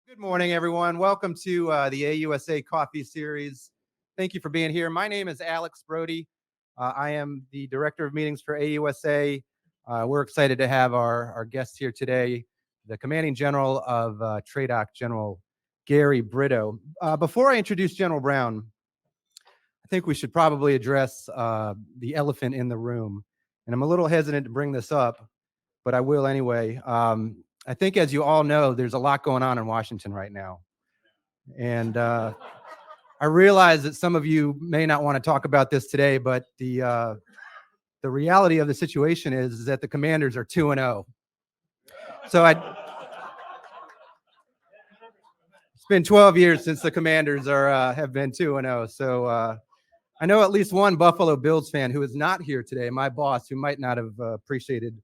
Good morning, everyone. Welcome to the AUSA Coffee Series. Thank you for being here. My name is Alex Brody. I am the Director of Meetings for AUSA. We're excited to have our guest here today, the Commanding General of TRADOC, General Gary Brito. Before I introduce General Brown, I think we should probably address the elephant in the room. And I'm a little hesitant to bring this up, but I will anyway. I think, as you all know, there's a lot going on in Washington right now. And I realize that some of you may not want to talk about this today, but the reality of the situation is that the Commanders are 2-0. So it's been 12 years since the Commanders have been 2-0. So I know at least one Buffalo Bills fan who is not here today, my boss, who might not have appreciated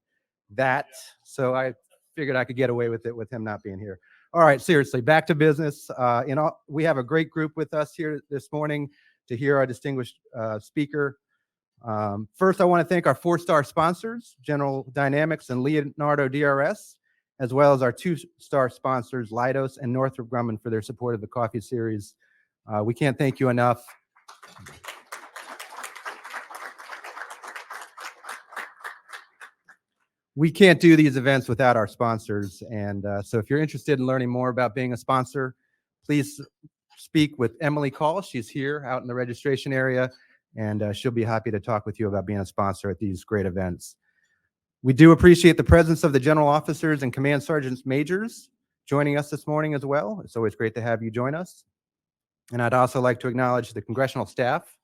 that. So I figured I could get away with it with him not being here. All right, seriously, back to business. We have a great group with us here this morning to hear our distinguished speaker. First, I want to thank our 4-star sponsors, General Dynamics and Leonardo DRS, as well as our 2-star sponsors, Leidos and Northrop Grumman, for their support of the coffee series. We can't thank you enough. We can't do these events without our sponsors. And so if you're interested in learning more about being a sponsor, please speak with Emily Call. She's here out in the registration area, and she'll be happy to talk with you about being a sponsor at these great events. We do appreciate the presence of the general officers and command sergeants majors joining us this morning as well. It's always great to have you join us. And I'd also like to acknowledge the congressional staff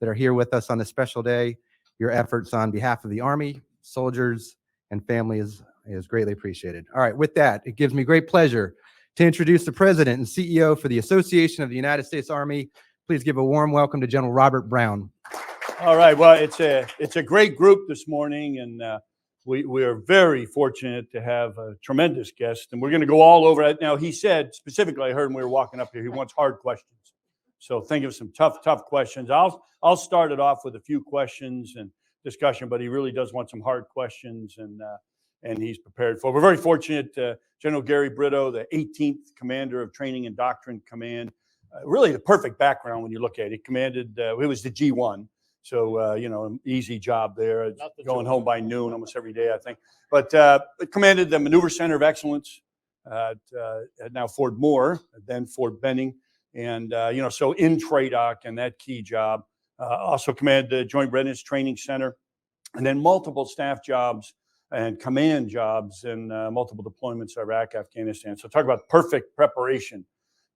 that are here with us on this special day. Your efforts on behalf of the Army, soldiers, and family is greatly appreciated. All right, with that, it gives me great pleasure to introduce the President and CEO for the Association of the United States Army. Please give a warm welcome to General Robert Brown. All right, well, it's a great group this morning, and we are very fortunate to have a tremendous guest, and we're going to go all over it. Now, he said specifically, I heard when we were walking up here, he wants hard questions. So think of some tough questions. I'll start it off with a few questions and discussion, but he really does want some hard questions, and he's prepared for. We're very fortunate. General Gary Brito, the 18th Commander of Training and Doctrine Command, really the perfect background when you look at it. He commanded. It was the G1, so an easy job there. Going home by noon almost every day, I think. But it commanded the Maneuver Center of Excellence at now Fort Moore, then Fort Benning, and so in TRADOC and that key job. Also commanded the Joint Readiness Training Center, and then multiple staff jobs and command jobs in multiple deployments, Iraq, Afghanistan. So talk about perfect preparation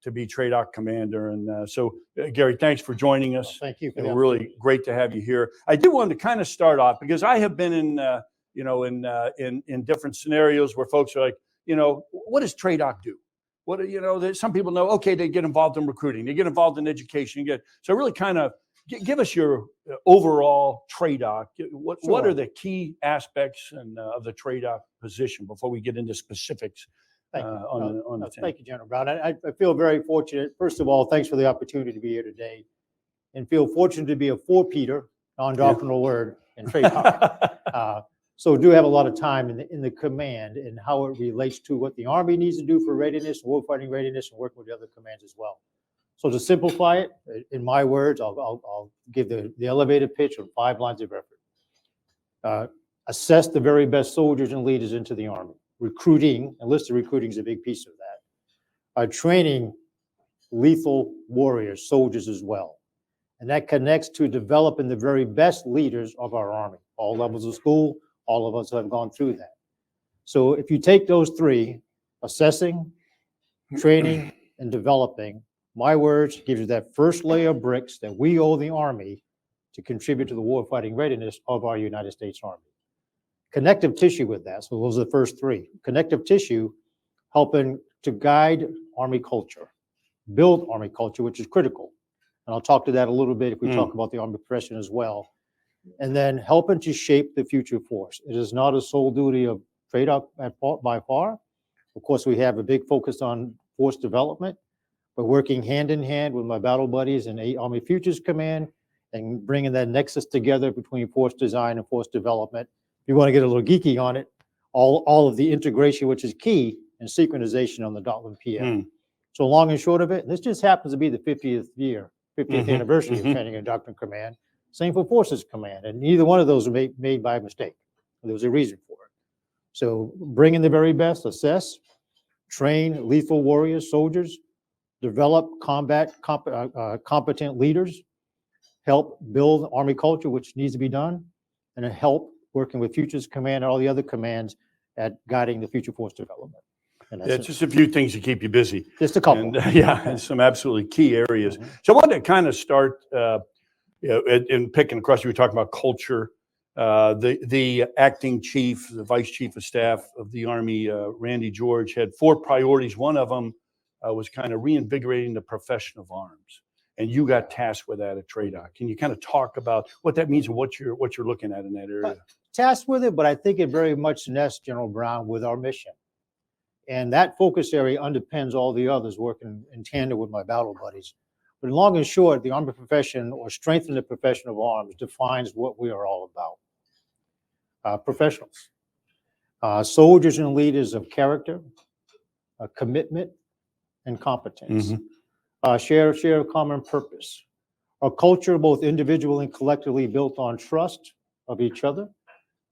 to be TRADOC commander. And so, Gary, thanks for joining us. Thank you. Really great to have you here. I do want to kind of start off because I have been in different scenarios where folks are like, what does TRADOC do? What some people know. Okay, they get involved in recruiting, they get involved in education. So really kind of give us your overall TRADOC. What are the key aspects of the TRADOC position before we get into specifics? Thank you. Thank you, General Brown. I feel very fortunate. First of all, thanks for the opportunity to be here today, and feel fortunate to be a four-Peter, non-doctrinal word, in TRADOC. So do have a lot of time in the command and how it relates to what the Army needs to do for readiness, warfighting readiness, and working with the other commands as well. So to simplify it, in my words, I'll give the elevator pitch on 5 lines of effort. Assess the very best soldiers and leaders into the Army. Recruiting, enlisted recruiting is a big piece of that. Training lethal warriors, soldiers as well. And that connects to developing the very best leaders of our Army. All levels of school, all of us have gone through that. So if you take those 3, assessing, training, and developing, my words gives you that first layer of bricks that we owe the Army to contribute to the warfighting readiness of our United States Army. Connective tissue with that. So those are the first 3. Connective tissue helping to guide Army culture, build Army culture, which is critical. And I'll talk to that a little bit if we talk about the Army profession as well. And then helping to shape the future force. It is not a sole duty of TRADOC by far. Of course, we have a big focus on force development. But working hand in hand with my battle buddies in Army Futures Command and bringing that nexus together between force design and force development. If you want to get a little geeky on it, all of the integration, which is key, and synchronization on the Doctrine PM. So long and short of it, this just happens to be the 50th Mhm, anniversary of mhm. training and Doctrine Command. Same for Forces Command, and neither one of those were made by mistake. There was a reason for it. So bring in the very best, assess, train lethal warriors, soldiers, develop competent leaders, help build Army culture, which needs to be done, and then help working with Futures Command and all the other commands at guiding the future force development. And Yeah, that's just a few things to keep you busy. just a couple. And yeah, and some absolutely key areas. Mhm. So I wanted to kind of start in picking across. You were talking about culture. The acting chief, the vice chief of staff of the Army, Randy George, had 4 priorities. One of them was kind of reinvigorating the profession of arms, and you got tasked with that at TRADOC. Can you kind of talk about what that means and what you're looking at in that area? Tasked with it, but I think it very much nests, General Brown, with our mission. And that focus area underpins all the others working in tandem with my battle buddies. But long and short, the Army profession, or strengthening the profession of arms, defines what we are all about. Professionals, soldiers and leaders of character, commitment, and competence. Share a common purpose. A culture, both individual and collectively, built on trust of each other,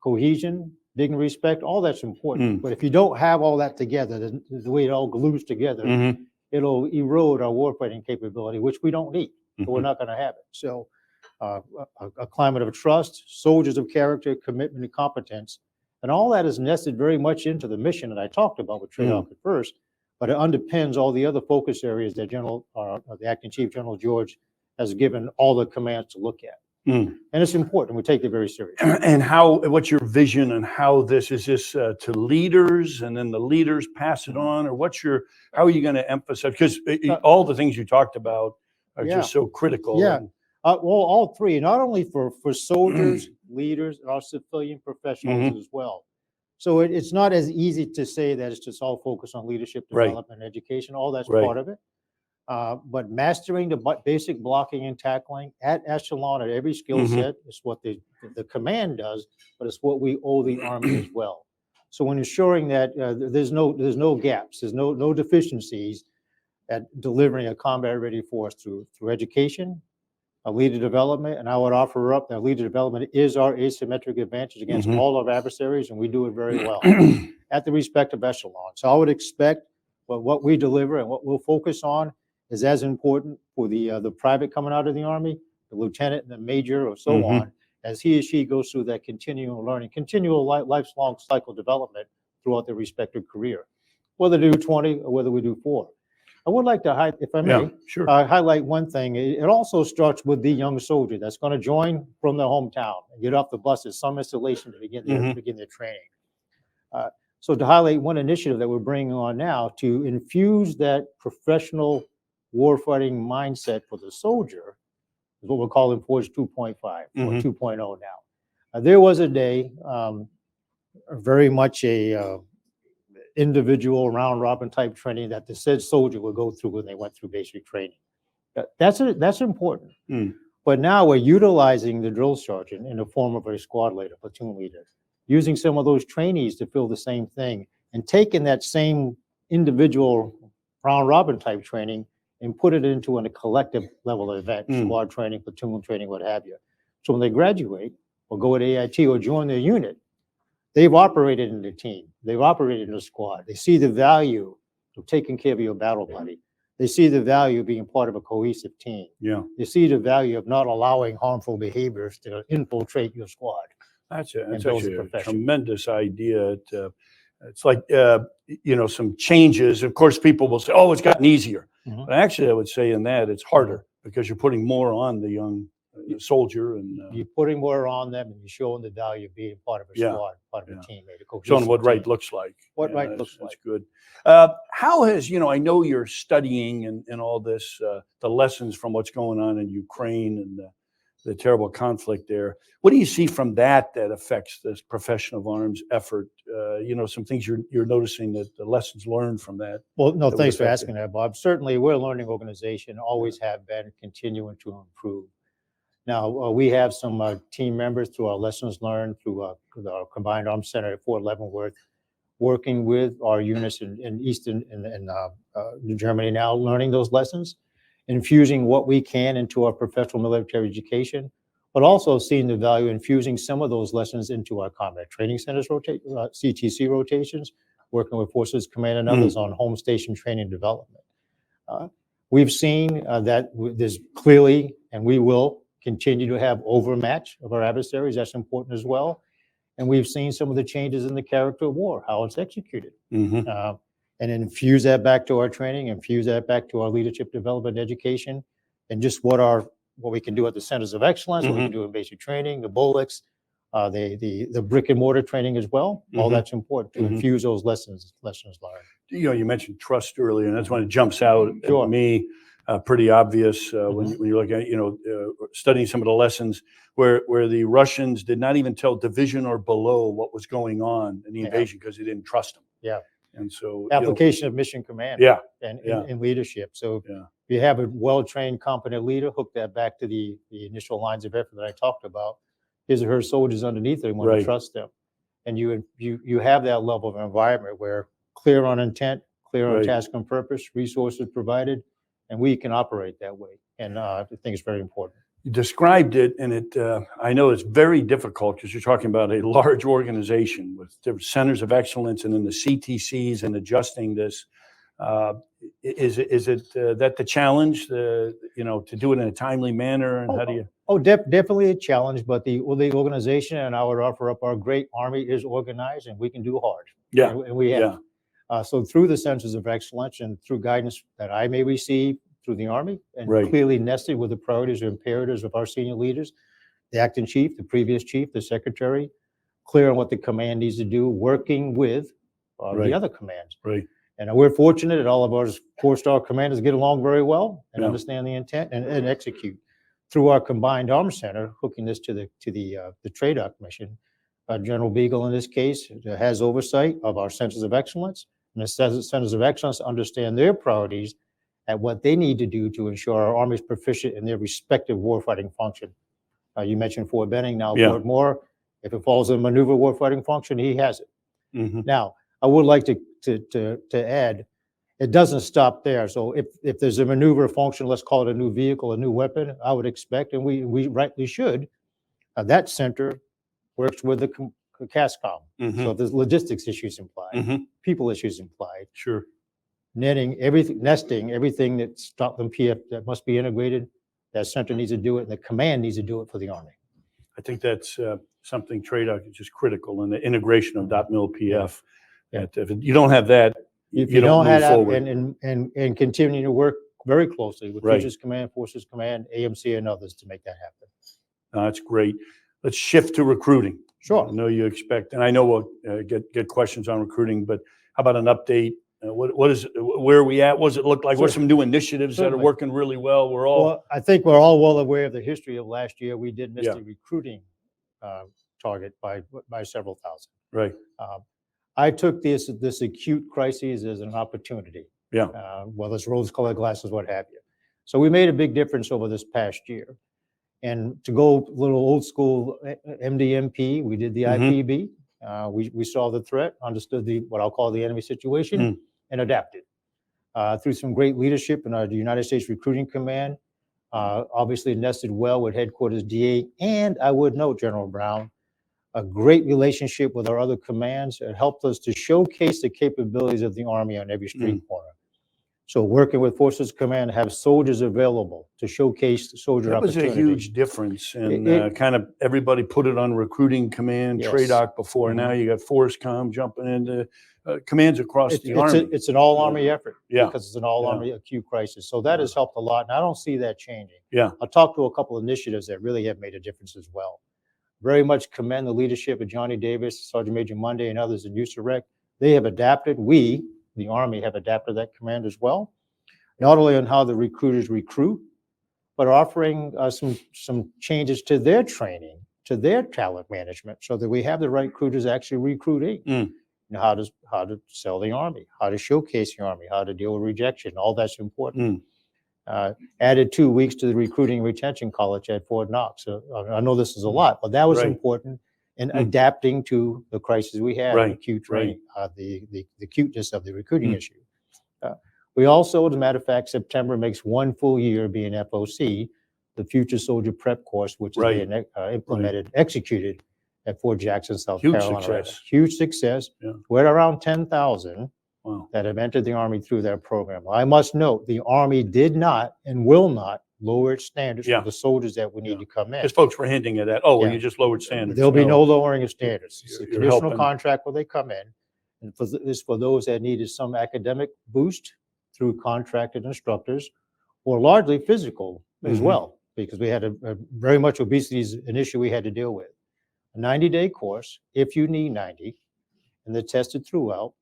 cohesion, dignity, respect, all that's important. But if you don't have all that together, the way it all glues together, it'll erode our warfighting capability, which we don't need. So we're not going to have it. So a climate of trust, soldiers of character, commitment, and competence, and all that is nested very much into the mission that I talked about with TRADOC at first, but it underpins all the other focus areas that the Acting Chief, General George, has given all the commands to look at. And it's important. We take it very seriously. And what's your vision on how this is to leaders, and then the leaders pass it on, or how are you going to emphasize? Because all the things you talked about are just so critical. Yeah. Well, all three, not only for soldiers, leaders, and our civilian professionals as well. So it's not as easy to say that it's just all focused on leadership development, education. All that's part of it. But mastering the basic blocking and tackling at echelon at every skill set is what the command does, but it's what we owe the Army as well. So when ensuring that there's no gaps, there's no deficiencies at delivering a combat-ready force through education, leader development, and I would offer up that leader development is our asymmetric advantage against all of our adversaries, and we do it very well at the respective echelon. So I would expect what we deliver and what we'll focus on is as important for the private coming out of the Army, the lieutenant and the major, or so on, as he or she goes through that continual learning, continual lifelong cycle development throughout their respective career, whether they do 20 or whether we do 4. I would like to highlight, if I may, highlight one thing. It also starts with the young soldier that's going to join from their hometown and get off the bus at some installation to begin their training. So to highlight one initiative that we're bringing on now to infuse that professional warfighting mindset for the soldier is what we're calling Forge 2.5 or 2.0 now. There was a day, very much a individual round robin type training that the said soldier would go through when they went through basic training. That's important. But now we're utilizing the drill sergeant in the form of a squad leader, platoon leader, using some of those trainees to fill the same thing, and taking that same individual round robin type training and put it into a collective level event, squad training, platoon training, what have you. So when they graduate or go at AIT or join their unit, they've operated in the team. They've operated in a squad. They see the value of taking care of your battle buddy. They see the value of being part of a cohesive team. They see the value of not allowing harmful behaviors to infiltrate your squad. That's actually a tremendous idea. It's like, some changes. Of course, people will say, oh, it's gotten easier. But actually, I would say in that it's harder because you're putting more on the young soldier, and you're putting more on them, and you're showing the value of being part of a squad, part of a teammate, showing what right looks like. Looks like. That's good. How has, I know you're studying and all this, the lessons from what's going on in Ukraine and the terrible conflict there. What do you see from that affects this profession of arms effort? Some things you're noticing, that the lessons learned from that. Well, no, thanks for asking that, Bob. Certainly, we're a learning organization, always have been, continuing to improve. Now, we have some team members through our lessons learned through our Combined Arms Center at Fort Leavenworth. working with our units in Eastern and Germany now, learning those lessons, infusing what we can into our professional military education, but also seeing the value infusing some of those lessons into our combat training centers, CTC rotations, working with Forces Command and others on home station training development. We've seen that there's clearly, and we will continue to have overmatch of our adversaries. That's important as well. And we've seen some of the changes in the character of war, how it's executed. And infuse that back to our training, infuse that back to our leadership development education, and just what we can do at the centers of excellence, what we can do in basic training, the bullets, the brick and mortar training as well. All that's important to infuse those lessons learned. You mentioned trust earlier, and that's when it jumps out at me. Pretty obvious when you look at studying some of the lessons where the Russians did not even tell division or below what was going on in the invasion because they didn't trust them. Yeah. And so application of mission command. And leadership. So you have a well-trained, competent leader, hook that back to the initial lines of effort that I talked about. His or her soldiers underneath them want to trust them, and you have that level of environment where clear on intent, clear on task and purpose, resources provided, and we can operate that way. And I think it's very important. You described it, and I know it's very difficult because you're talking about a large organization with different centers of excellence and then the CTCs and adjusting this. Is it that the challenge, to do it in a timely manner, and how do you? Definitely a challenge, but the organization, and I would offer up, our great Army is organized, and we can do hard. And we have. So through the centers of excellence and through guidance that I may receive through the Army, and clearly nested with the priorities or imperatives of our senior leaders, the acting chief, the previous chief, the secretary, clear on what the command needs to do, working with the other commands. And we're fortunate that all of our 4-star commanders get along very well and understand the intent and execute. Through our combined arms center, hooking this to the TRADOC mission, General Beagle in this case has oversight of our centers of excellence, and the centers of excellence understand their priorities at what they need to do to ensure our Army is proficient in their respective warfighting function. You mentioned Fort Benning, now Fort Moore. If it falls in maneuver warfighting function, he has it. Now, I would like to add, it doesn't stop there. So if there's a maneuver function, let's call it a new vehicle, a new weapon, I would expect, and we rightly should, that center works with the CASCOM. So if there's logistics issues implied, people issues implied. Nesting everything that's PF that must be integrated, that center needs to do it, and the command needs to do it for the Army. I think that's something TRADOC is just critical in the integration of .mil PF. If you don't have that, if you don't have that, and continue to work very closely with Futures Command, Forces Command, AMC, and others to make that happen. That's great. Let's shift to recruiting. Sure. I know you expect, and I know we'll get questions on recruiting, but how about an update? Where are we at? What does it look like? What are some new initiatives that are working really well? Well, I think we're all well aware of the history of last year. We did miss the recruiting target by several thousand. I took this acute crisis as an opportunity. Whether it's rose-colored glasses, what have you. So we made a big difference over this past year. And to go a little old school MDMP, we did the IPB. We saw the threat, understood what I'll call the enemy situation, and adapted. Through some great leadership in our United States Recruiting Command, obviously nested well with Headquarters DA, and I would note, General Brown, a great relationship with our other commands. It helped us to showcase the capabilities of the Army on every street corner. So working with Forces Command, have soldiers available to showcase the soldier opportunity. That was a huge difference, and kind of everybody put it on Recruiting Command, TRADOC before. Now you got FORSCOM jumping into commands across the Army. It's an all-Army effort because it's an all-Army acute crisis. So that has helped a lot, and I don't see that changing. I'll talk to a couple of initiatives that really have made a difference as well. Very much commend the leadership of Johnny Davis, Sergeant Major Monday, and others in USAREC. They have adapted. We, the Army, have adapted that command as well, not only on how the recruiters recruit, but offering some changes to their training, to their talent management, so that we have the right recruiters actually recruiting. You know, how to sell the Army, how to showcase the Army, how to deal with rejection. All that's important. Added 2 weeks to the recruiting and retention college at Fort Knox. So I know this is a lot, but that was important. and adapting to the crisis we had, Right, acute right. training, the acuteness of the recruiting Mm. issue. We also, as a matter of fact, September makes 1 full year being FOC, the Future Soldier Prep course, which is Right, being implemented, executed at Fort Jackson, South Huge Carolina. Right now. success. Huge success. Yeah. We're at around 10,000 Wow. that have entered the Army through that program. I must note, the Army did not and will not lower its standards Yeah. for the soldiers that we need Yeah. to come in. Because folks were hinting at that. Oh, well, Yeah. you just lowered standards. There'll be no lowering of standards. It's a You're conditional helping. contract where they come in. And it's for those that needed some academic boost through contracted instructors, or largely physical as Mhm. well, because we had a very much obesity is an issue we had to deal with. A 90-day course, if you need 90, and they're tested throughout.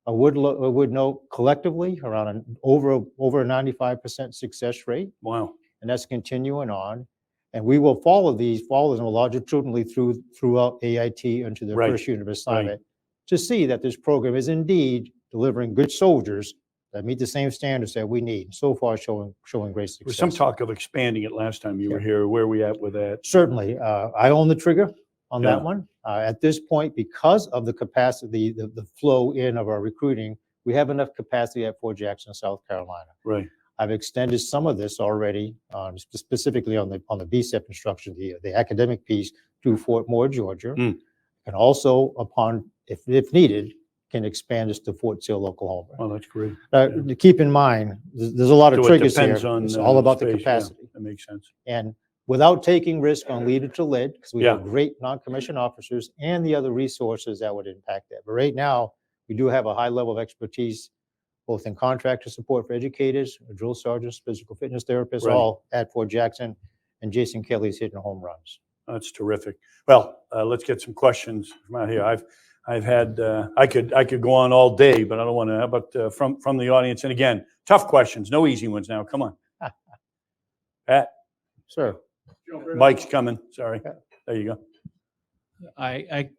I would note collectively around over a 95% success rate, Wow. and that's continuing on. And we will follow them longitudinally throughout AIT into their Right, first unit of assignment to see that this program is indeed delivering good soldiers that meet the same standards that we need. So far, showing great There success. was some talk of expanding it last time you were here. Where are we at with that? Certainly, I own the trigger on Yeah. that one. At this point, because of the capacity, the flow in of our recruiting, we have enough capacity at Fort Jackson, South Carolina. Right. I've extended some of this already, specifically on the BSEP instruction, the academic piece, to Fort Moore, Georgia, Mm. and also if needed, can expand this to Fort Sill, Oklahoma. Well, that's great. To keep in mind, there's a lot of So it triggers here. depends on, It's all about the space. Yeah, capacity. that makes sense. And without taking risk on leader to lead, because we Yeah. have great non-commissioned officers and the other resources that would impact that. But right now, we do have a high level of expertise, both in contractor support for educators, drill sergeants, physical fitness therapists, Right. all at Fort Jackson, and Jason Kelly's hitting home runs. That's terrific. Well, let's get some questions from out here. I've had, I could go on all day, but I don't want to. How about from the audience? And again, tough questions, no easy ones now. Come on. Pat, Sir. Mike's coming. Sorry. There you go. I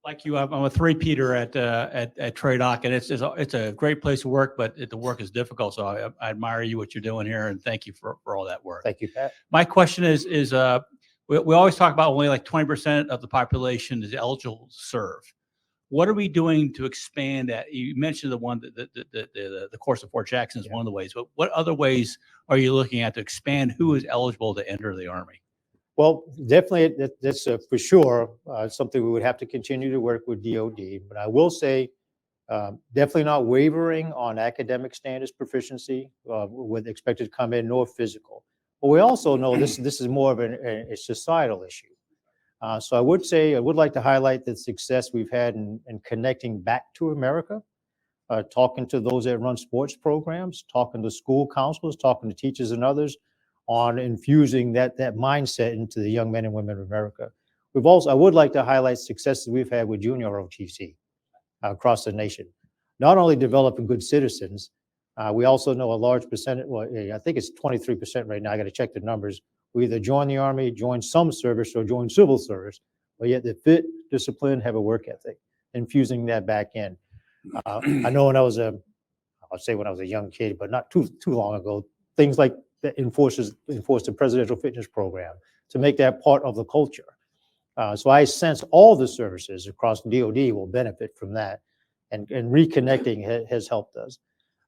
like you. I'm a three-peater at TRADOC, and it's a great place to work, but the work is difficult. So I admire you, what you're doing here, and thank you for all that work. Thank you, Pat. My question is we always talk about only like 20% of the population is eligible to serve. What are we doing to expand that? You mentioned the one the course of Fort Jackson is one of the ways, but what other ways are you looking at to expand who is eligible to enter the Army? Well, definitely, that's for sure something we would have to continue to work with DOD. But I will say, definitely not wavering on academic standards proficiency with expected to come in, nor physical. But we also know this is more of a societal issue. So I would like to highlight the success we've had in connecting back to America, talking to those that run sports programs, talking to school counselors, talking to teachers and others on infusing that mindset into the young men and women of America. I would like to highlight successes we've had with junior ROTC across the nation. Not only developing good citizens, we also know a large percentage, well, I think it's 23% right now, I got to check the numbers, who either join the Army, join some service, or join civil service, but yet they're fit, disciplined, have a work ethic, infusing that back in. I know when I was a young kid, but not too long ago, things like that enforced the presidential fitness program to make that part of the culture. So I sense all the services across DOD will benefit from that, and reconnecting has helped us.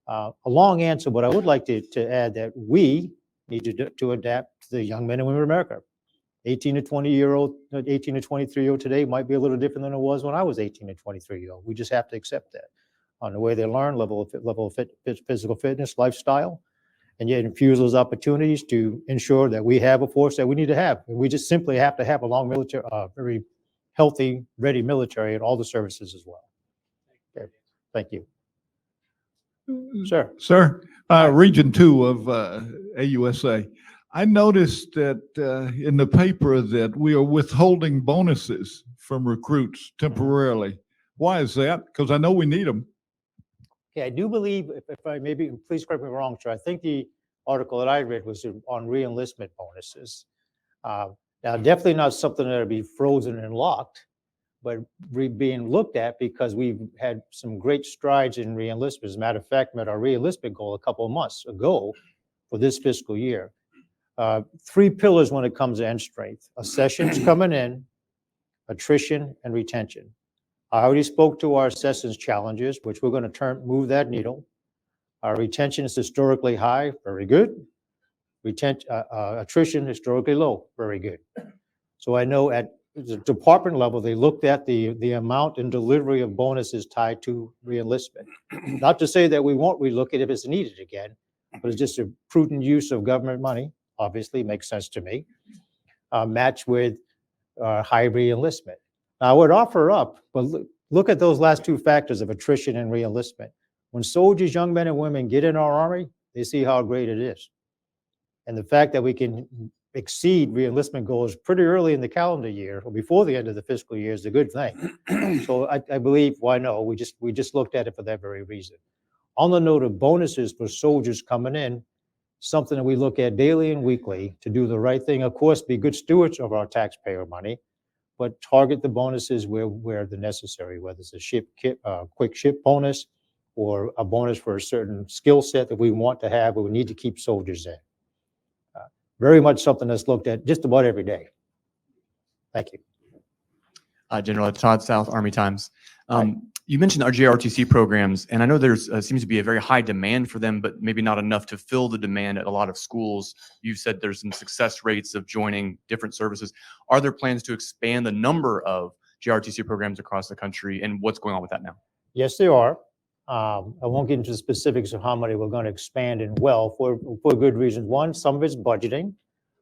A long answer, but I would like to add that we need to adapt to the young men and women of America. 18 to 23-year-old today might be a little different than it was when I was 18 to 23-year-old. We just have to accept that on the way they learn, level of physical fitness, lifestyle, and yet infuse those opportunities to ensure that we have a force that we need to have. And we just simply have to have a long military, very healthy, ready military in all the services as well. Okay. Thank you. Sir. Sir, Region 2 of AUSA. I noticed that in the paper that we are withholding bonuses from recruits temporarily. Why is that? Because I know we need them. Okay, I do believe, if I maybe, please correct me if I'm wrong, sir, I think the article that I read was on re-enlistment bonuses. Now, definitely not something that'll be frozen and locked, but being looked at because we've had some great strides in re-enlistment. As a matter of fact, met our re-enlistment goal a couple of months ago for this fiscal year. 3 pillars when it comes to end strength. Accessions coming in, attrition, and retention. I already spoke to our assessments challenges, which we're going to move that needle. Our retention is historically high, very good. Attrition historically low, very good. So I know at the department level, they looked at the amount and delivery of bonuses tied to reenlistment. Not to say that we won't relook at it if it's needed again, but it's just a prudent use of government money, obviously makes sense to me, matched with high reenlistment. Now, I would offer up, but look at those last two factors of attrition and reenlistment. When soldiers, young men and women get in our Army, they see how great it is. And the fact that we can exceed reenlistment goals pretty early in the calendar year or before the end of the fiscal year is a good thing. So I believe, why no? We just looked at it for that very reason. On the note of bonuses for soldiers coming in, something that we look at daily and weekly to do the right thing, of course, be good stewards of our taxpayer money, but target the bonuses where they're necessary, whether it's a quick ship bonus or a bonus for a certain skill set that we want to have, but we need to keep soldiers in. Very much something that's looked at just about every day. Thank you. General Todd South, Army Times. You mentioned our JROTC programs, and I know there's seems to be a very high demand for them, but maybe not enough to fill the demand at a lot of schools. You've said there's some success rates of joining different services. Are there plans to expand the number of JROTC programs across the country, and what's going on with that now? Yes, there are. I won't get into the specifics of how many we're going to expand and well for good reasons. One, some of it's budgeting,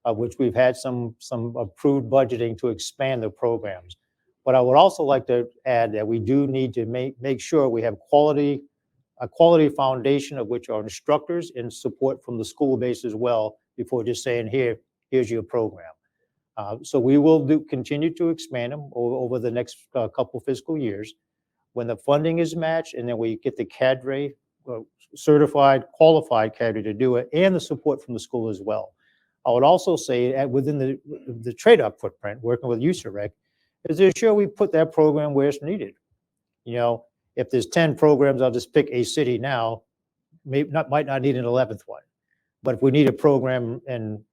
which we've had some approved budgeting to expand the programs. But I would also like to add that we do need to make sure we have a quality foundation of which are instructors and support from the school base as well before just saying, here's your program. So we will continue to expand them over the next couple fiscal years. When the funding is matched and then we get the cadre, certified, qualified cadre to do it, and the support from the school as well. I would also say within the TRADOC footprint, working with USAREC, is to ensure we put that program where it's needed. You know, if there's 10 programs, I'll just pick a city now, might not need an 11th one. But if we need a program in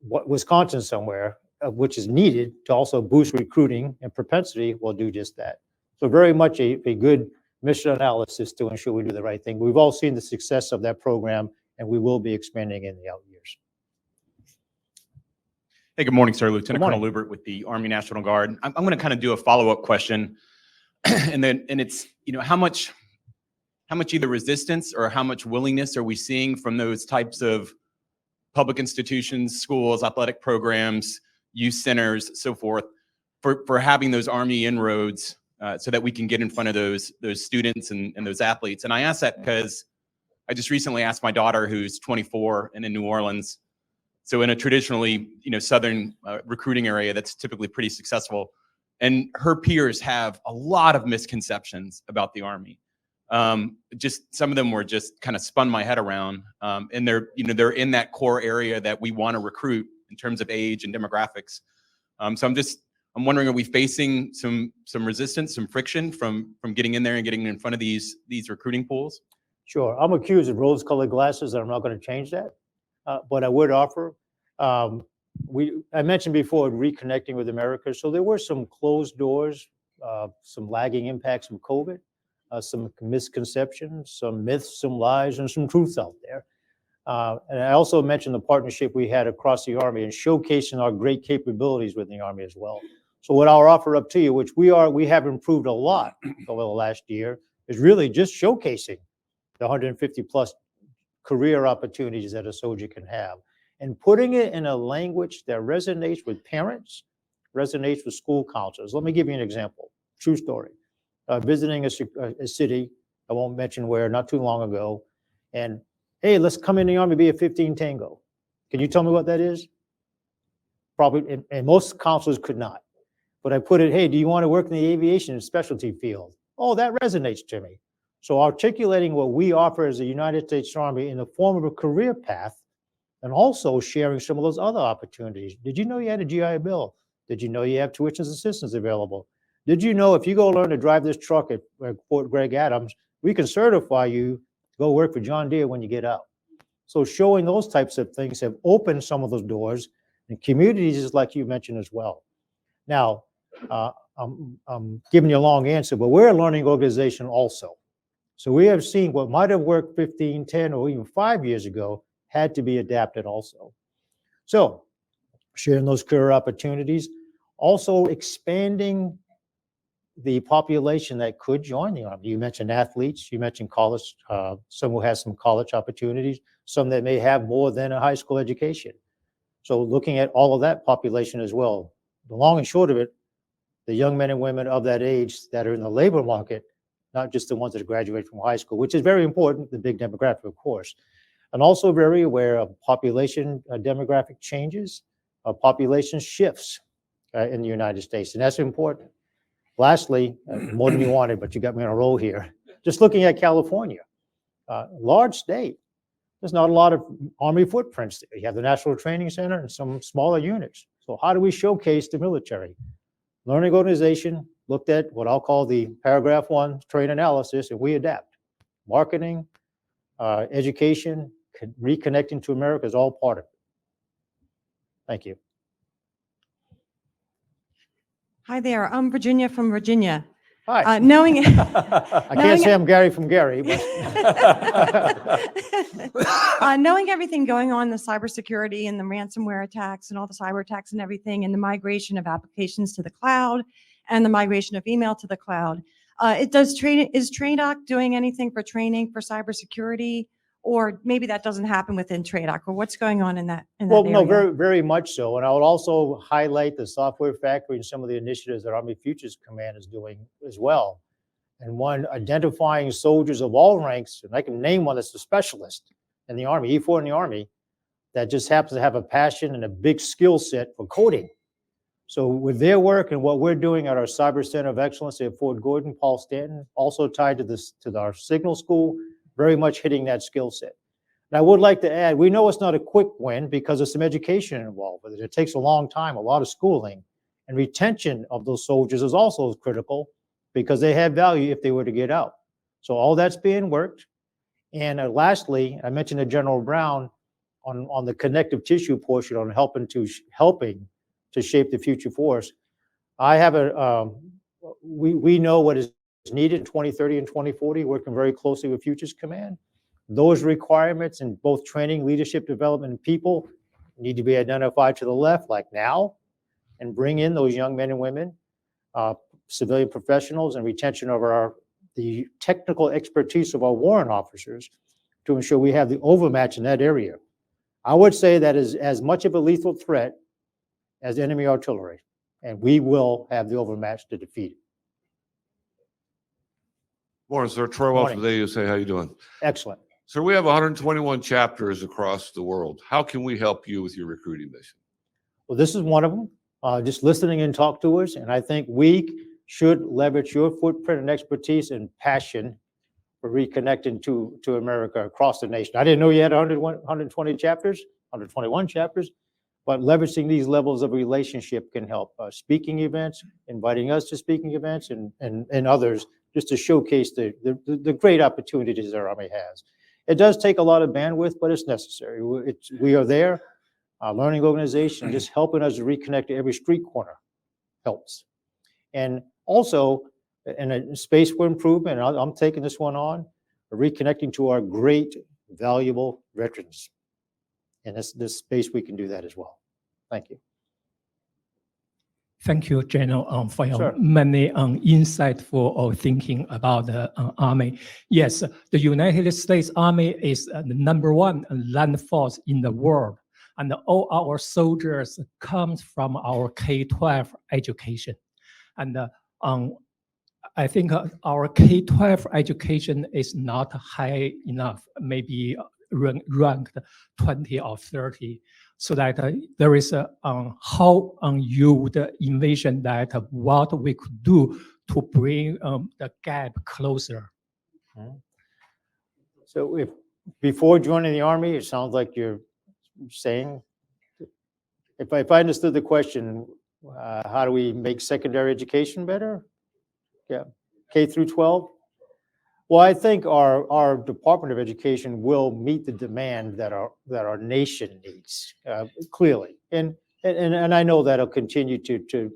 Wisconsin somewhere, which is needed to also boost recruiting and propensity, we'll do just that. So very much a good mission analysis to ensure we do the right thing. We've all seen the success of that program, and we will be expanding in the out years. Hey, good morning, sir. Lieutenant Good morning. Colonel Lubert with the Army National Guard. I'm going to kind of do a follow-up question, and it's, you know, how much either resistance or how much willingness are we seeing from those types of public institutions, schools, athletic programs, youth centers, so forth, for having those Army inroads so that we can get in front of those students and those athletes. And I ask that because I just recently asked my daughter, who's 24 and in New Orleans, so in a traditionally, you know, Southern recruiting area that's typically pretty successful, and her peers have a lot of misconceptions about the Army. Just some of them were just kind of spun my head around, and they're in that core area that we want to recruit in terms of age and demographics. So I'm wondering, are we facing some resistance, some friction from getting in there and getting in front of these recruiting pools? Sure. I'm accused of rose-colored glasses, and I'm not going to change that. But I would offer, I mentioned before reconnecting with America. So there were some closed doors, some lagging impacts from COVID, some misconceptions, some myths, some lies, and some truths out there. And I also mentioned the partnership we had across the Army and showcasing our great capabilities within the Army as well. So what I'll offer up to you, which we have improved a lot over the last year, is really just showcasing the 150 plus career opportunities that a soldier can have and putting it in a language that resonates with parents, resonates with school counselors. Let me give you an example. True story. Visiting a city, I won't mention where, not too long ago, and hey, let's come in the Army, be a 15 Tango. Can you tell me what that is? Probably, and most counselors could not. But I put it, hey, do you want to work in the aviation and specialty field? Oh, that resonates to me. So articulating what we offer as the United States Army in the form of a career path, and also sharing some of those other opportunities. Did you know you had a GI Bill? Did you know you have tuition assistance available? Did you know if you go learn to drive this truck at Fort Gregg Adams, we can certify you to go work for John Deere when you get out? So showing those types of things have opened some of those doors in communities, like you mentioned as well. Now, I'm giving you a long answer, but we're a learning organization also. So we have seen what might have worked 15, 10, or even 5 years ago had to be adapted also. So sharing those career opportunities, also expanding the population that could join the Army. You mentioned athletes, you mentioned college, some who has some college opportunities, some that may have more than a high school education. So looking at all of that population as well. The long and short of it, the young men and women of that age that are in the labor market, not just the ones that graduate from high school, which is very important, the big demographic, of course. And also very aware of population demographic changes, population shifts in the United States, and that's important. Lastly, more than you wanted, but you got me on a roll here. Just looking at California, large state, there's not a lot of Army footprints there. You have the National Training Center and some smaller units. So how do we showcase the military? Learning organization looked at what I'll call the paragraph 1 trade analysis, and we adapt. Marketing, education, reconnecting to America is all part of it. Thank you. Hi there, I'm Virginia from Virginia. Hi. Knowing I can't say I'm Gary from Gary, but knowing everything going on in the cybersecurity and the ransomware attacks and all the cyber attacks and everything, and the migration of applications to the cloud and the migration of email to the cloud, is TRADOC doing anything for training for cybersecurity? Or maybe that doesn't happen within TRADOC, or what's going on in that well, no, area? very, very much so. And I would also highlight the software factory and some of the initiatives that Army Futures Command is doing as well. And one, identifying soldiers of all ranks, and I can name one that's a specialist in the Army, E4 in the Army, that just happens to have a passion and a big skill set for coding. So with their work and what we're doing at our Cyber Center of Excellence at Fort Gordon, Paul Stanton, also tied to this, to our signal school, very much hitting that skill set. And I would like to add, we know it's not a quick win because there's some education involved with it. It takes a long time, a lot of schooling, and retention of those soldiers is also critical because they have value if they were to get out. So all that's being worked. And lastly, I mentioned to General Brown on the connective tissue portion on helping to shape the future force. I have we know what is needed in 2030 and 2040, working very closely with Futures Command. Those requirements in both training, leadership development, and people need to be identified to the left, like now, and bring in those young men and women, civilian professionals, and retention of the technical expertise of our warrant officers to ensure we have the overmatch in that area. I would say that is as much of a lethal threat as enemy artillery, and we will have the overmatch to defeat it. Morning, sir. Troy Wells Morning. with AUSA. How you doing? Excellent. Sir, we have 121 chapters across the world. How can we help you with your recruiting mission? Well, this is one of them. Just listening and talk to us, and I think we should leverage your footprint and expertise and passion for reconnecting to America across the nation. I didn't know you had 120 chapters, 121 chapters, but leveraging these levels of relationship can help. Speaking events, inviting us to speaking events, and others, just to showcase the great opportunities our Army has. It does take a lot of bandwidth, but it's necessary. We are there, a learning organization, just helping us to reconnect to every street corner helps. And also, in a space for improvement, and I'm taking this one on, reconnecting to our great, valuable veterans. And this space, we can do that as well. Thank you. Thank you, General, for your Sure. many insightful thinking about the Army. Yes, the United States Army is the #1 land force in the world, and all our soldiers come from our K-12 education. And I think our K-12 education is not high enough, maybe ranked 20 or 30. So that there is how you would envision that what we could do to bring the gap closer. So before joining the Army, it sounds like you're saying, if I understood the question, how do we make secondary education better? Yeah, K through 12? Well, I think our Department of Education will meet the demand that our nation needs, clearly. And I know that'll continue to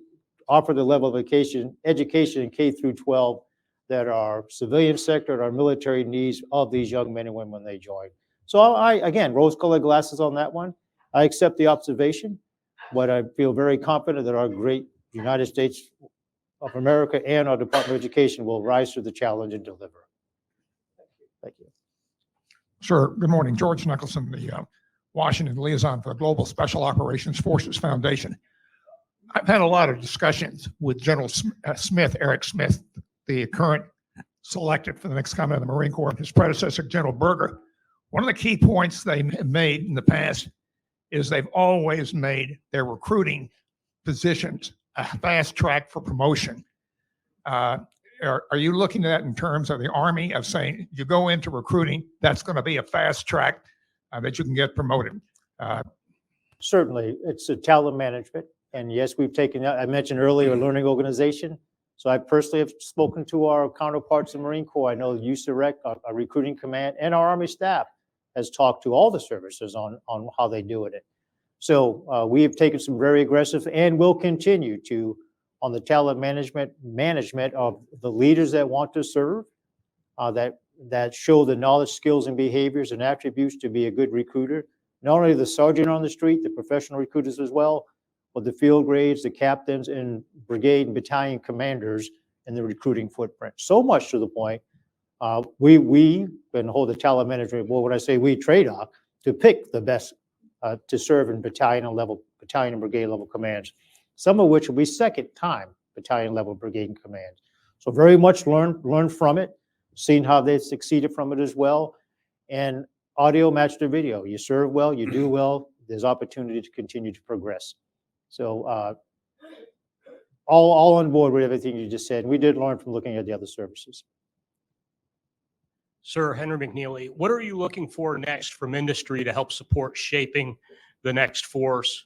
offer the level of education in K through 12 that our civilian sector and our military needs of these young men and women when they join. So again, rose-colored glasses on that one. I accept the observation, but I feel very confident that our great United States of America and our Department of Education will rise to the challenge and deliver. Thank you. Sure. Good morning. George Nicholson, the Washington liaison for the Global Special Operations Forces Foundation. I've had a lot of discussions with General Smith, Eric Smith, the current selected for the next command of the Marine Corps, and his predecessor, General Berger. One of the key points they have made in the past is they've always made their recruiting positions a fast track for promotion. Are you looking at that in terms of the Army, of saying you go into recruiting, that's going to be a fast track that you can get promoted? Certainly, it's a talent management. And yes, we've taken, I mentioned earlier, a learning organization. So I personally have spoken to our counterparts in the Marine Corps. I know USA Rec, our recruiting command, and our Army staff has talked to all the services on how they do it. So we have taken some very aggressive and will continue to on the talent management of the leaders that want to serve, that show the knowledge, skills, and behaviors and attributes to be a good recruiter. Not only the sergeant on the street, the professional recruiters as well, but the field grades, the captains, and brigade and battalion commanders in the recruiting footprint. So much to the point, we can hold the talent management board, when I say we, TRADOC, to pick the best to serve in battalion and brigade level commands, some of which will be second time battalion level brigade and command. So very much learn from it, seen how they succeeded from it as well. And audio matched to video. You serve well, you do well, there's opportunity to continue to progress. So all on board with everything you just said. We did learn from looking at the other services. Sir Henry McNeely, what are you looking for next from industry to help support shaping the next force?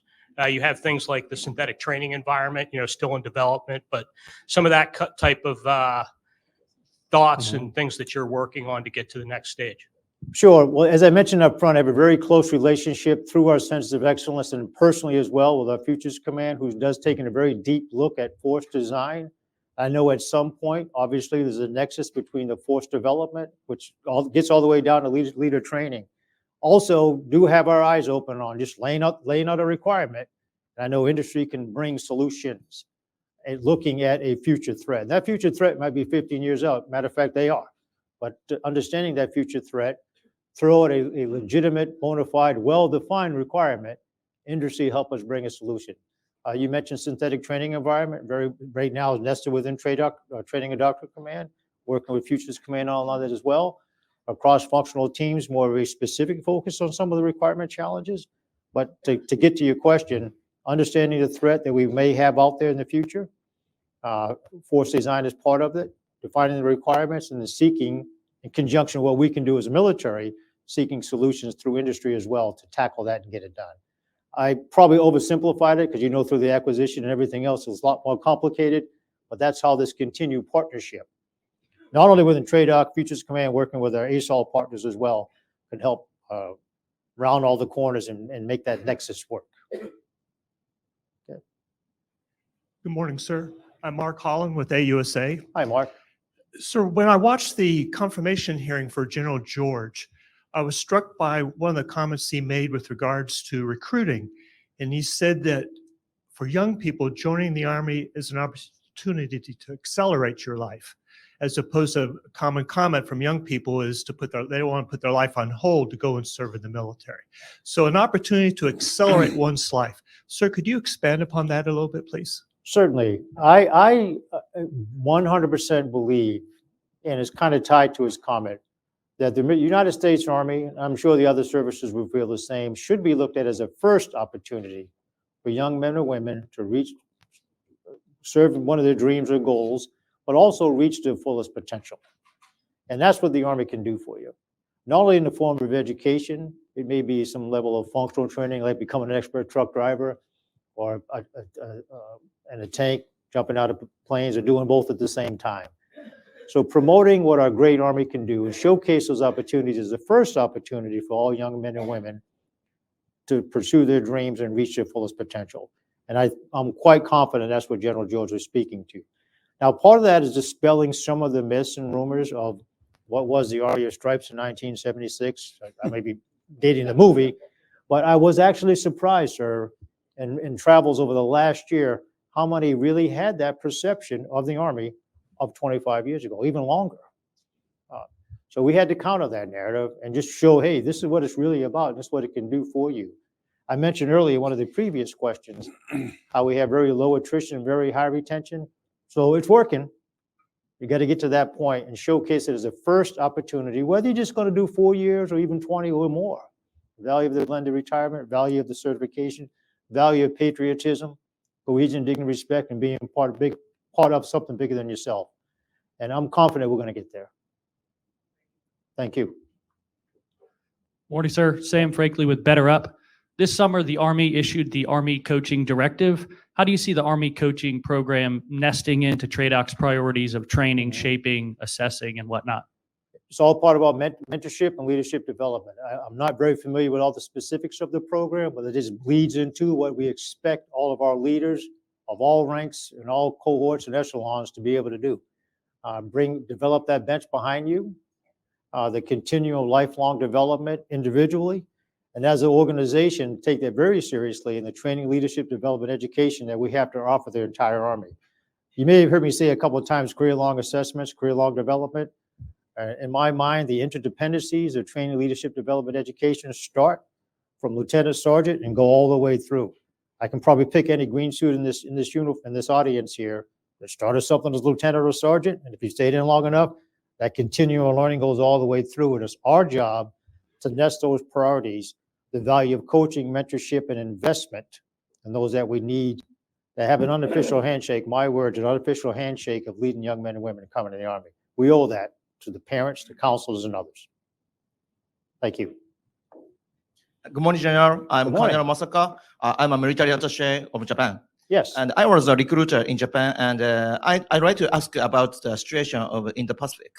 You have things like the synthetic training environment, still in development, but some of that type of thoughts and things that you're working on to get to the next stage. Sure. Well, as I mentioned up front, I have a very close relationship through our Centers of Excellence and personally as well with our Futures Command, who does taking a very deep look at force design. I know at some point, obviously, there's a nexus between the force development, which gets all the way down to leader training. Also, do have our eyes open on just laying out a requirement. And I know industry can bring solutions and looking at a future threat. And that future threat might be 15 years out. Matter of fact, they are. But understanding that future threat, throw out a legitimate, bona fide, well-defined requirement, industry help us bring a solution. You mentioned synthetic training environment. Right now, nested within TRADOC, Training and Doctrine Command, working with Futures Command on that as well. Our cross-functional teams, more of a specific focus on some of the requirement challenges. But to get to your question, understanding the threat that we may have out there in the future, force design is part of it, defining the requirements and the seeking, in conjunction with what we can do as a military, seeking solutions through industry as well to tackle that and get it done. I probably oversimplified it because through the acquisition and everything else is a lot more complicated, but that's how this continued partnership, not only within TRADOC, Futures Command, working with our ASOL partners as well, can help round all the corners and make that nexus work. Okay. Good morning, sir. I'm Mark Holland with AUSA. Hi, Mark. Sir, when I watched the confirmation hearing for General George, I was struck by one of the comments he made with regards to recruiting. And he said that for young people, joining the Army is an opportunity to accelerate your life, as opposed to a common comment from young people is they don't want to put their life on hold to go and serve in the military. So an opportunity to accelerate one's life. Sir, could you expand upon that a little bit, please? Certainly. I 100% believe, and it's kind of tied to his comment, that the United States Army, I'm sure the other services will feel the same, should be looked at as a first opportunity for young men and women to serve one of their dreams or goals, but also reach their fullest potential. And that's what the Army can do for you. Not only in the form of education, it may be some level of functional training, like becoming an expert truck driver, or in a tank, jumping out of planes, or doing both at the same time. So promoting what our great Army can do and showcase those opportunities is the first opportunity for all young men and women to pursue their dreams and reach their fullest potential. And I'm quite confident that's what General George was speaking to. Now, part of that is dispelling some of the myths and rumors of what was the Army of Stripes in 1976. I may be dating the movie, but I was actually surprised, sir, in travels over the last year, how many really had that perception of the Army of 25 years ago, even longer. So we had to counter that narrative and just show, hey, this is what it's really about. And this is what it can do for you. I mentioned earlier, one of the previous questions, how we have very low attrition, very high retention. So it's working. You got to get to that point and showcase it as a first opportunity, whether you're just going to do 4 years or even 20 or more. Value of the blended retirement, value of the certification, value of patriotism, cohesion, dignity, respect, and being part of something bigger than yourself. And I'm confident we're going to get there. Thank you. Morning, sir. Sam Frakley with Better Up. This summer, the Army issued the Army Coaching Directive. How do you see the Army coaching program nesting into TRADOC's priorities of training, shaping, assessing, and whatnot? It's all part of our mentorship and leadership development. I'm not very familiar with all the specifics of the program, but it just bleeds into what we expect all of our leaders of all ranks and all cohorts and echelons to be able to do. Develop that bench behind you, the continual lifelong development individually, and as an organization, take that very seriously in the training, leadership, development, education that we have to offer the entire Army. You may have heard me say a couple of times, career-long assessments, career-long development. In my mind, the interdependencies of training, leadership, development, education start from lieutenant sergeant and go all the way through. I can probably pick any green suit in this uniform, in this audience here, that started something as lieutenant or sergeant, and if you stayed in long enough, that continual learning goes all the way through. And it's our job to nest those priorities, the value of coaching, mentorship, and investment, and those that we need to have an unofficial handshake, my words, an unofficial handshake of leading young men and women coming to the Army. We owe that to the parents, the counselors, and others. Thank you. Good morning, General. I'm Good morning. Colonel Masaka. I'm a military attaché of Japan. Yes. And I was a recruiter in Japan, and I'd like to ask about the situation in the Pacific.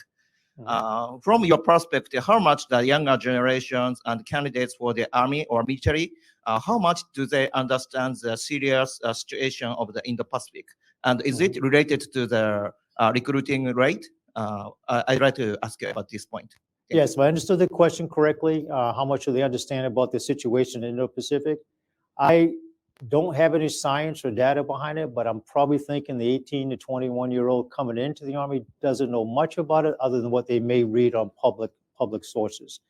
From your perspective, how much the younger generations and candidates for the Army or military, how much do they understand the serious situation of the Indo-Pacific? And is it related to the recruiting rate? I'd like to ask you about this point. Yes, if I understood the question correctly, how much do they understand about the situation in the Indo-Pacific? I don't have any science or data behind it, but I'm probably thinking the 18 to 21-year-old coming into the Army doesn't know much about it other than what they may read on public sources.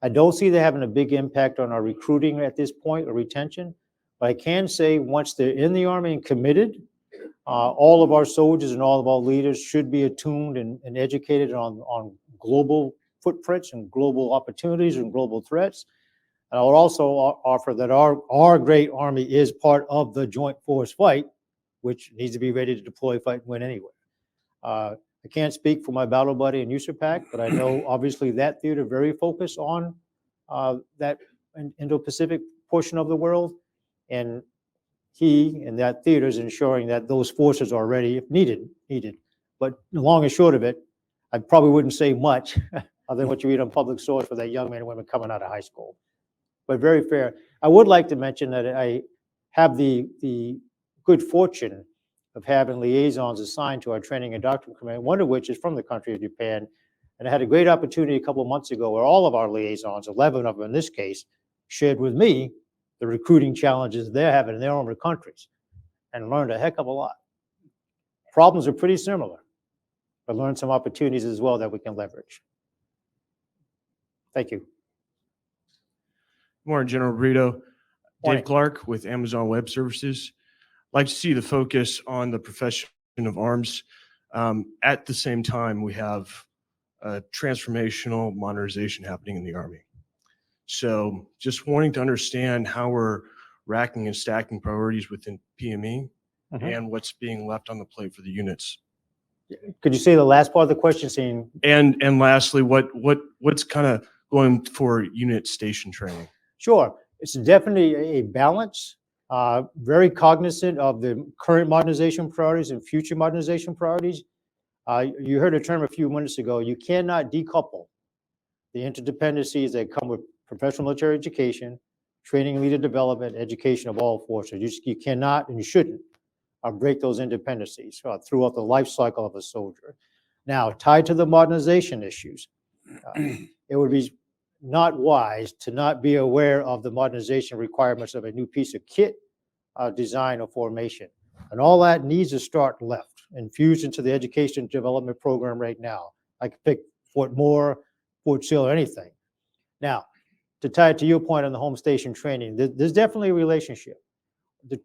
I don't see that having a big impact on our recruiting at this point or retention, but I can say once they're in the Army and committed, all of our soldiers and all of our leaders should be attuned and educated on global footprints and global opportunities and global threats. And I would also offer that our great Army is part of the joint force fight, which needs to be ready to deploy, fight, and win anyway. I can't speak for my battle buddy in USAPAC, but I know obviously that theater very focused on that Indo-Pacific portion of the world. And he and that theater is ensuring that those forces are ready if needed. But the long and short of it, I probably wouldn't say much other than what you read on public source for that young men and women coming out of high school. But very fair. I would like to mention that I have the good fortune of having liaisons assigned to our training and doctrine command, one of which is from the country of Japan. And I had a great opportunity a couple of months ago where all of our liaisons, 11 of them in this case, shared with me the recruiting challenges they're having in their own countries and learned a heck of a lot. Problems are pretty similar, but learned some opportunities as well that we can leverage. Thank you. Morning, General Brito. Morning. Dave Clark with Amazon Web Services. Like to see the focus on the profession of arms. At the same time, we have a transformational modernization happening in the Army. So just wanting to understand how we're racking and stacking priorities within PME and what's being left on the plate for the units. Could you say the last part of the question, seeing? And lastly, what's kind of going for unit station training? Sure. It's definitely a balance, very cognizant of the current modernization priorities and future modernization priorities. You heard a term a few minutes ago. You cannot decouple the interdependencies that come with professional military education, training, leader development, education of all forces. You cannot and you shouldn't break those independencies throughout the life cycle of a soldier. Now, tied to the modernization issues, it would be not wise to not be aware of the modernization requirements of a new piece of kit, design, or formation. And all that needs to start left, infused into the education development program right now. I could pick Fort Moore, Fort Sill, or anything. Now, to tie it to your point on the home station training, there's definitely a relationship.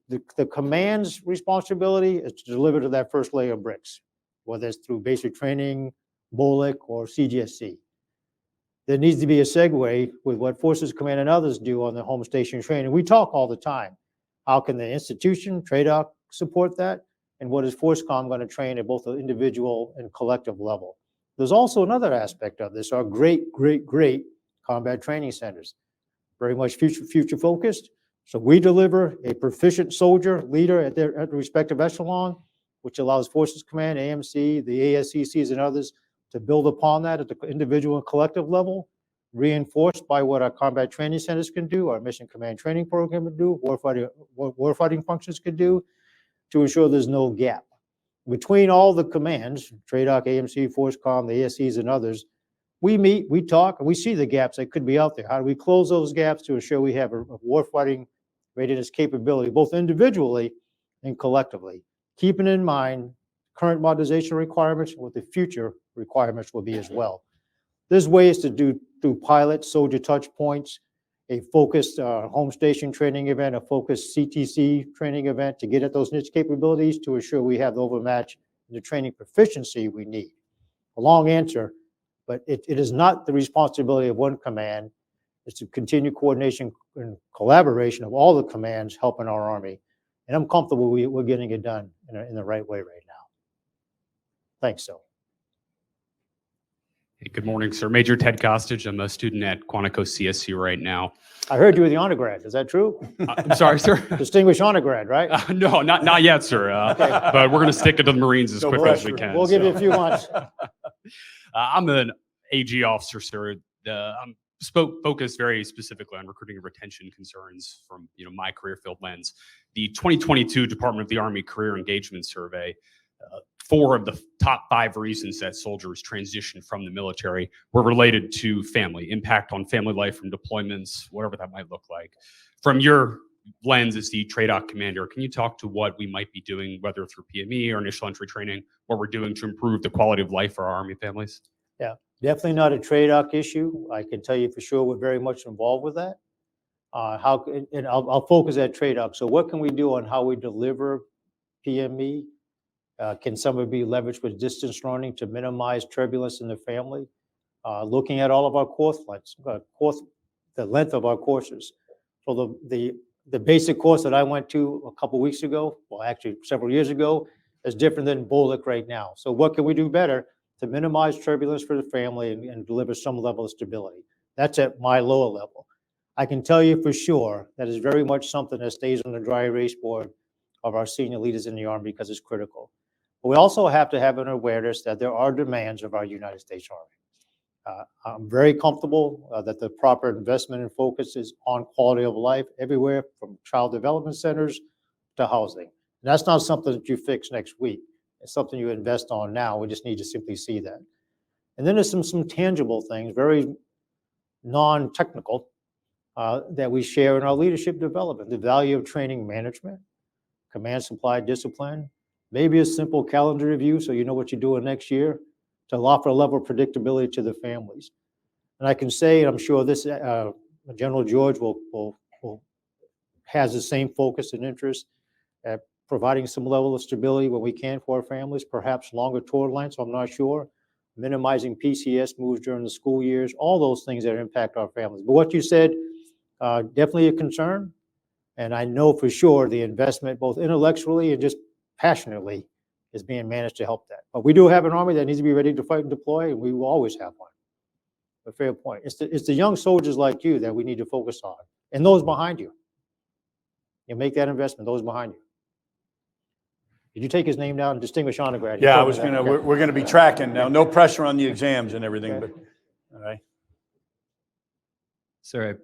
The command's responsibility is to deliver to that first layer of bricks, whether it's through basic training, BOLIC, or CGSC. There needs to be a segue with what Forces Command and others do on the home station training. We talk all the time. How can the institution, TRADOC, support that? And what is FORSCOM going to train at both the individual and collective level? There's also another aspect of this, our great combat training centers. Very much future focused. So we deliver a proficient soldier leader at the respective echelon, which allows Forces Command, AMC, the ASCCs, and others to build upon that at the individual and collective level, reinforced by what our combat training centers can do, our mission command training program can do, warfighting functions can do, to ensure there's no gap. Between all the commands, TRADOC, AMC, FORSCOM, the ASCs, and others, we meet, we talk, and we see the gaps that could be out there. How do we close those gaps to ensure we have a warfighting readiness capability, both individually and collectively, keeping in mind current modernization requirements, what the future requirements will be as well. There's ways to do through pilot soldier touch points, a focused home station training event, a focused CTC training event to get at those niche capabilities to ensure we have the overmatch and the training proficiency we need. A long answer, but it is not the responsibility of one command. It's to continue coordination and collaboration of all the commands helping our Army. And I'm comfortable we're getting it done in the right way right now. Thanks, so. Hey, good morning, sir. Major Ted Costage. I'm a student at Quantico CSU right now. I heard you were the honor grad. Is that true? I'm sorry, sir. Distinguished honor grad, right? No, not yet, sir. Okay. But we're going to stick to the Marines as quickly as we can. We'll give you a few months. I'm an AG officer, sir. I'm focused very specifically on recruiting and retention concerns from my career field lens. The 2022 Department of the Army Career Engagement Survey, 4 of the top 5 reasons that soldiers transition from the military were related to family, impact on family life from deployments, whatever that might look like. From your lens as the TRADOC commander, can you talk to what we might be doing, whether through PME or initial entry training, what we're doing to improve the quality of life for our Army families? Yeah, definitely not a TRADOC issue. I can tell you for sure we're very much involved with that. I'll focus at TRADOC. So what can we do on how we deliver PME? Can some of it be leveraged with distance learning to minimize turbulence in the family? Looking at all of our course lengths, the length of our courses. So the basic course that I went to a couple weeks ago, well, actually several years ago, is different than BOLIC right now. So what can we do better to minimize turbulence for the family and deliver some level of stability? That's at my lower level. I can tell you for sure that is very much something that stays on the dry erase board of our senior leaders in the Army because it's critical. But we also have to have an awareness that there are demands of our United States Army. I'm very comfortable that the proper investment and focus is on quality of life everywhere from child development centers to housing. And that's not something that you fix next week. It's something you invest on now. We just need to simply see that. And then there's some tangible things, very non-technical, that we share in our leadership development. The value of training management, command supply discipline, maybe a simple calendar review so you know what you're doing next year to offer a level of predictability to the families. And I can say, I'm sure this General George has the same focus and interest at providing some level of stability when we can for our families, perhaps longer tour lengths, I'm not sure, minimizing PCS moves during the school years, all those things that impact our families. But what you said, definitely a concern. And I know for sure the investment, both intellectually and just passionately, is being managed to help that. But we do have an Army that needs to be ready to fight and deploy, and we will always have one. A fair point. It's the young soldiers like you that we need to focus on, and those behind you. You make that investment, those behind you. Did you take his name down, distinguished honor grad? Yeah, we're gonna be tracking now. No pressure on the exams and everything, Okay. but all right. Sir, I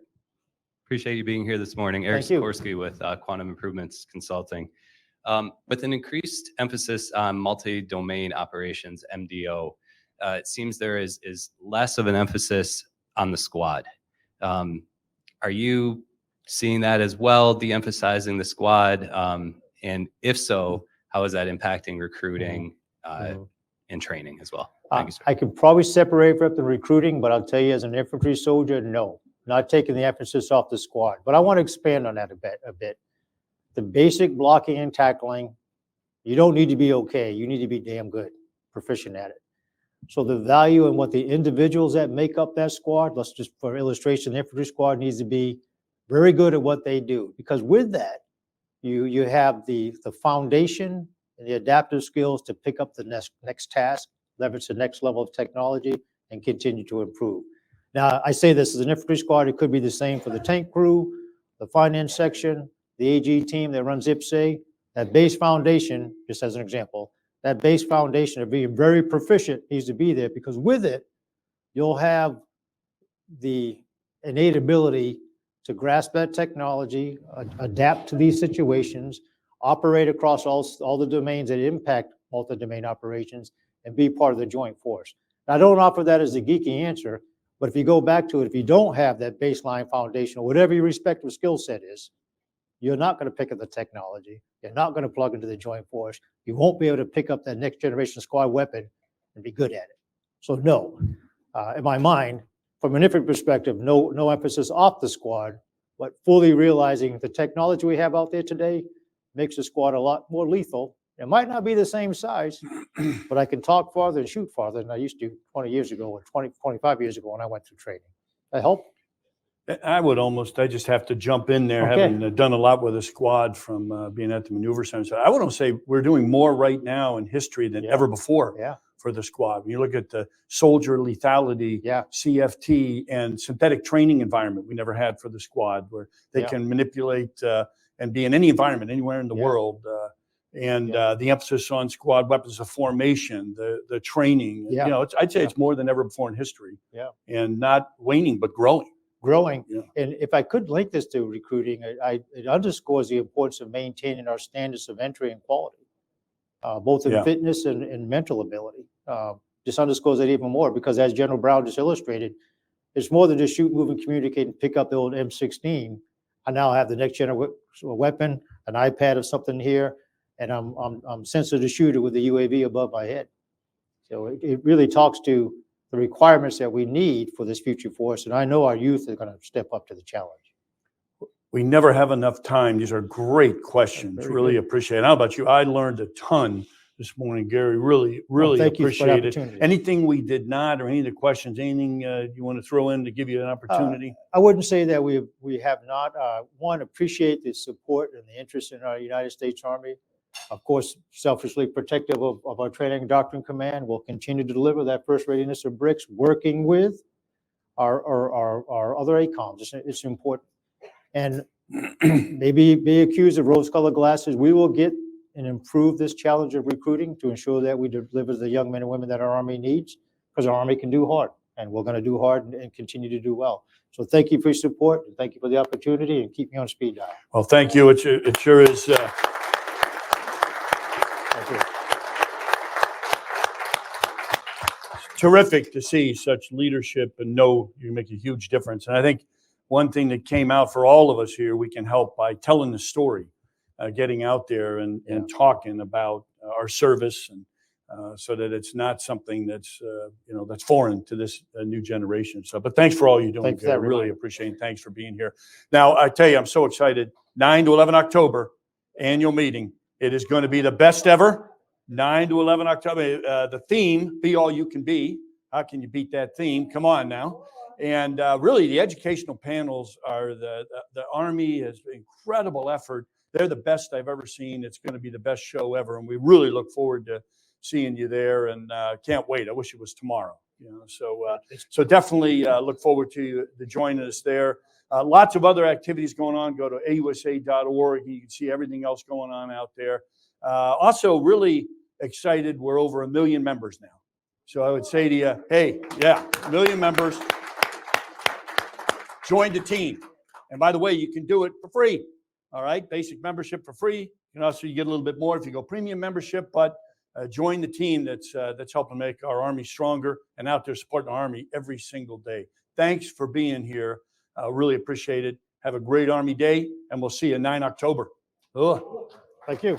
Appreciate you being here this morning. Eric Thank you. Sikorsky with Quantum Improvements Consulting. With an increased emphasis on multi-domain operations, MDO, it seems there is less of an emphasis on the squad. Are you seeing that as well, de-emphasizing the squad? And if so, how is that impacting recruiting and training as well? Thank you, sir. I could probably separate from the recruiting, but I'll tell you as an infantry soldier, no, not taking the emphasis off the squad. But I want to expand on that a bit. The basic blocking and tackling, you don't need to be okay. You need to be damn good, proficient at it. So the value and what the individuals that make up that squad, let's just for illustration, the infantry squad needs to be very good at what they do. Because with that, you have the foundation and the adaptive skills to pick up the next task, leverage the next level of technology, and continue to improve. Now, I say this as an infantry squad, it could be the same for the tank crew, the finance section, the AG team that runs IPSA. That base foundation, just as an example, that base foundation of being very proficient needs to be there, because with it, you'll have the innate ability to grasp that technology, adapt to these situations, operate across all the domains that impact multi-domain operations, and be part of the joint force. Now, I don't offer that as a geeky answer, but if you go back to it, if you don't have that baseline foundation, or whatever your respective skill set is, you're not going to pick up the technology. You're not going to plug into the joint force. You won't be able to pick up that next generation squad weapon and be good at it. So no, in my mind, from an infantry perspective, no emphasis off the squad, but fully realizing the technology we have out there today makes the squad a lot more lethal. It might not be the same size, but I can talk farther and shoot farther than I used to 20 years ago or 25 years ago when I went through training. That help? I just have to jump in there, Okay. having done a lot with the squad from being at the maneuver center. So I would almost say we're doing more right now in history than ever before for the squad. When you look at the soldier lethality, CFT, and synthetic training environment we never had for the squad, where they can manipulate and be in any environment, anywhere in the world. The emphasis on squad weapons of formation, the training, you know, I'd say it's more than ever before in history. And not waning, but growing. And if I could link this to recruiting, it underscores the importance of maintaining our standards of entry and quality, both in fitness and mental ability. Just underscores it even more, because as General Brown just illustrated, it's more than just shoot, move, and communicate and pick up the old M16. I now have the next generation weapon, an iPad or something here, and I'm sensor to shooter with the UAV above my head. So it really talks to the requirements that we need for this future force. And I know our youth are going to step up to the challenge. We never have enough time. These are great questions. Really appreciate it. How about you? I learned a ton this morning, Gary. Really thank you for the appreciate it. opportunity. Anything we did not, or any of the questions, anything you want to throw in to give you an opportunity? I wouldn't say that we have not. One, appreciate the support and the interest in our United States Army. Of course, selfishly protective of our training and doctrine command. We'll continue to deliver that first readiness of bricks, working with our other ACOMs. It's important. And maybe be accused of rose-colored glasses. We will get and improve this challenge of recruiting to ensure that we deliver the young men and women that our Army needs, because our Army can do hard, and we're going to do hard and continue to do well. So thank you for your support, and thank you for the opportunity, and keep me on speed dial. Well, thank you. It sure is. Terrific to see such leadership and know you make a huge difference. And I think one thing that came out for all of us here, we can help by telling the story, getting out there and talking about our service, and so that it's not something that's that's foreign to this new generation. So, but thanks for all you're doing. Thanks for I that really reminder. appreciate it. Thanks for being here. Now, I tell you, I'm so excited. 9 to 11 October, annual meeting. It is going to be the best ever. 9 to 11 October. The theme, be all you can be. How can you beat that theme? Come on now. And really, the educational panels are the Army has incredible effort. They're the best I've ever seen. It's going to be the best show ever. And we really look forward to seeing you there, and can't wait. I wish it was tomorrow. So definitely look forward to you joining us there. Lots of other activities going on. Go to AUSA.org. You can see everything else going on out there. Also, really excited. We're over 1 million members now. So I would say to you, hey, 1 million members. Join the team. And by the way, you can do it for free. All right, basic membership for free. You get a little bit more if you go premium membership, but join the team that's helping make our Army stronger and out there supporting the Army every single day. Thanks for being here. Really appreciate it. Have a great Army Day, and we'll see you 9 October. Ugh. Thank you.